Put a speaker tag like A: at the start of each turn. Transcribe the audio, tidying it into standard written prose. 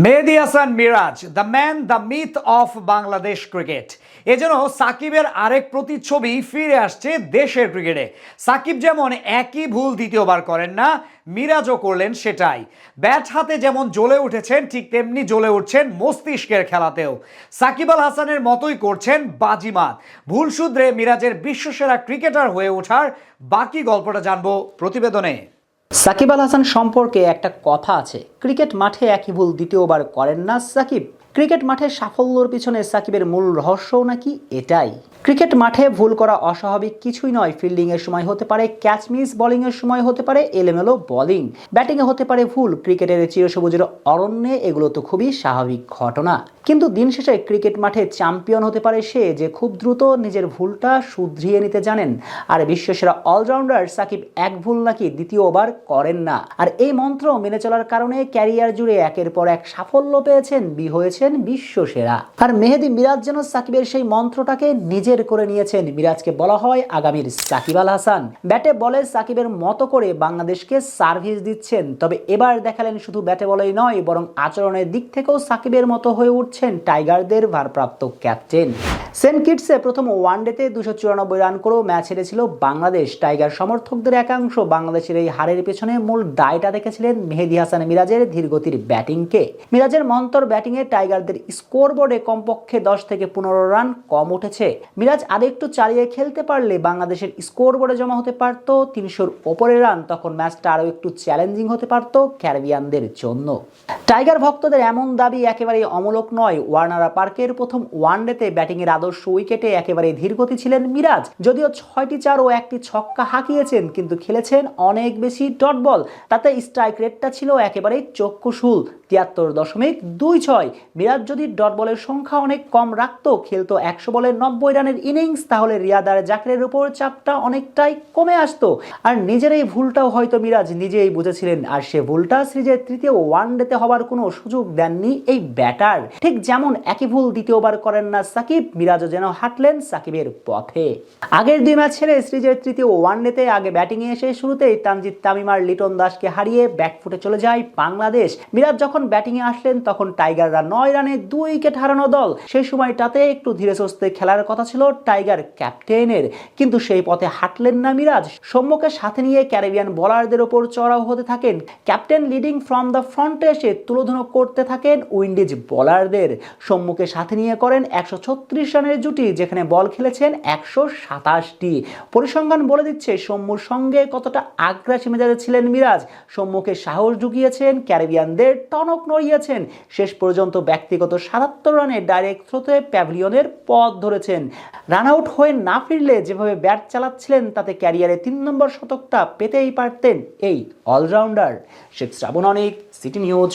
A: Mehedi Hasan Miraz, the man, the myth of Bangladesh cricket. এজন্য সাকিবের আরেক প্রতিচ্ছবি ফিরে আসছে দেশের ক্রিকেটে। সাকিব যেমন একই ভুল দ্বিতীয়বার করেন না, মিরাজও করলেন সেটাই। ব্যাট হাতে যেমন জ্বলে উঠেছেন, ঠিক তেমনি জ্বলে উঠছেন মস্তিষ্কের খেলাতেও। সাকিব আল হাসানের মতোই করছেন বাজিমাত। ভুল শুধরে মিরাজের বিশ্বসেরা ক্রিকেটার হয়ে ওঠার বাকি গল্পটা জানবো প্রতিবেদনে।
B: সাকিব আল হাসান সম্পর্কে একটা কথা আছে, ক্রিকেট মাঠে একই ভুল দ্বিতীয়বার করেন না সাকিব। ক্রিকেট মাঠে সাফল্যর পিছনে সাকিবের মূল রহস্যও নাকি এটাই। ক্রিকেট মাঠে ভুল করা অস্বাভাবিক কিছুই নয়। ফিল্ডিং এর সময় হতে পারে ক্যাচ মিস, বোলিং এর সময় হতে পারে এলোমেলো বোলিং, ব্যাটিং এ হতে পারে ভুল। ক্রিকেটের চিরসবুজের অরণ্যে এগুলো তো খুবই স্বাভাবিক ঘটনা। কিন্তু দিন শেষে ক্রিকেট মাঠে চ্যাম্পিয়ন হতে পারে সে যে খুব দ্রুত নিজের ভুলটা শুধরিয়ে নিতে জানেন। আর বিশ্বসেরা অলরাউন্ডার সাকিব এক ভুল নাকি দ্বিতীয়বার করেন না। আর এই মন্ত্র মেনে চলার কারণে ক্যারিয়ার জুড়ে একের পর এক সাফল্য পেয়েছেন, হয়েছেন বিশ্বসেরা। আর মেহেদী মিরাজ যেন সাকিবের সেই মন্ত্রটাকে নিজের করে নিয়েছেন। মিরাজকে বলা হয় আগামীর সাকিব আল হাসান। ব্যাটে বলে সাকিবের মতো করে বাংলাদেশকে সার্ভিস দিচ্ছেন। তবে এবার দেখালেন শুধু ব্যাটে বলেই নয়, বরং আচরণের দিক থেকেও সাকিবের মতো হয়ে উঠছেন টাইগারদের ভারপ্রাপ্ত ক্যাপ্টেন। সেন্ট কিটসে প্রথম ওয়ানডেতে 294 রান করেও ম্যাচ হেরেছিল বাংলাদেশ। টাইগার সমর্থকদের একাংশ বাংলাদেশের এই হারের পেছনে মূল দায়টা দেখেছিলেন মেহেদী হাসান মিরাজের ধীরগতির ব্যাটিংকে। মিরাজের মন্তর ব্যাটিংয়ে টাইগারদের স্কোর বোর্ডে কমপক্ষে 10 থেকে 15 রান কম উঠেছে। মিরাজ আরেকটু চালিয়ে খেলতে পারলে বাংলাদেশের স্কোর বোর্ডে জমা হতে পারত 300-র ওপরে রান। তখন ম্যাচটা আরও একটু চ্যালেঞ্জিং হতে পারত ক্যারিবিয়ানদের জন্য। টাইগার ভক্তদের এমন দাবি একেবারেই অমূলক নয়। ওয়ার্নার পার্কের প্রথম ওয়ানডেতে ব্যাটিংয়ের আদর্শ উইকেটে একেবারে ধীরগতি ছিলেন মিরাজ। যদিও 6টি চার ও 1টি ছক্কা হাঁকিয়েছেন, কিন্তু খেলেছেন অনেক বেশি ডট বল। তাতে স্ট্রাইক রেটটা ছিল একেবারেই চক্ষুশূল, 73.26। মিরাজ যদি ডট বলের সংখ্যা অনেক কম রাখতো, খেলতো 100 বলে 90 রানের ইনিংস, তাহলে রিয়াদার জাকিরের উপর চাপটা অনেকটাই কমে আসতো। আর নিজের এই ভুলটাও হয়তো মিরাজ নিজেই বুঝেছিলেন। আর সে ভুলটা সিরিজের তৃতীয় ওয়ানডেতে হবার কোনো সুযোগ দেননি এই ব্যাটার। ঠিক যেমন একই ভুল দ্বিতীয়বার করেন না সাকিব, মিরাজও যেন হাঁটলেন সাকিবের পথে। আগের 2 ম্যাচ ছেড়ে সিরিজের তৃতীয় ওয়ানডেতে আগে ব্যাটিংয়ে এসে শুরুতেই তানজিদ তামিম আর লিটন দাসকে হারিয়ে ব্যাকফুটে চলে যায় বাংলাদেশ। মিরাজ যখন ব্যাটিংয়ে আসলেন তখন টাইগাররা 9 রানে 2 উইকেট হারানো দল। সেই সময়টাতে একটু ধীরে সুস্থে খেলার কথা ছিল টাইগার ক্যাপ্টেনের, কিন্তু সেই পথে হাঁটলেন না মিরাজ। সৌম্যকে সাথে নিয়ে ক্যারিবিয়ান বোলারদের ওপর চড়াও হতে থাকেন। ক্যাপ্টেন লিডিং ফ্রম দ্য ফ্রন্টে এসে তুলোধুনো করতে থাকেন উইন্ডিজ বোলারদের। সৌম্যকে সাথে নিয়ে করেন 136 রানের জুটি, যেখানে বল খেলেছেন 127টি। পরিসংখ্যান বলে দিচ্ছে সৌম্যর সঙ্গে কতটা আগ্রাসী মেজাজে ছিলেন মিরাজ। সৌম্যকে সাহস জুগিয়েছেন, ক্যারিবিয়ানদের টনক নড়িয়েছেন। শেষ পর্যন্ত ব্যক্তিগত 77 রানে ডাইরেক্ট থ্রোতে প্যাভিলিয়নের পথ ধরেছেন। রান আউট হয়ে না ফিরলে যেভাবে ব্যাট চালাচ্ছিলেন, তাতে ক্যারিয়ারে 3 নম্বর শতকটা পেতেই পারতেন এই অলরাউন্ডার। শেখ শ্রাবণ অনিক, সিটি নিউজ।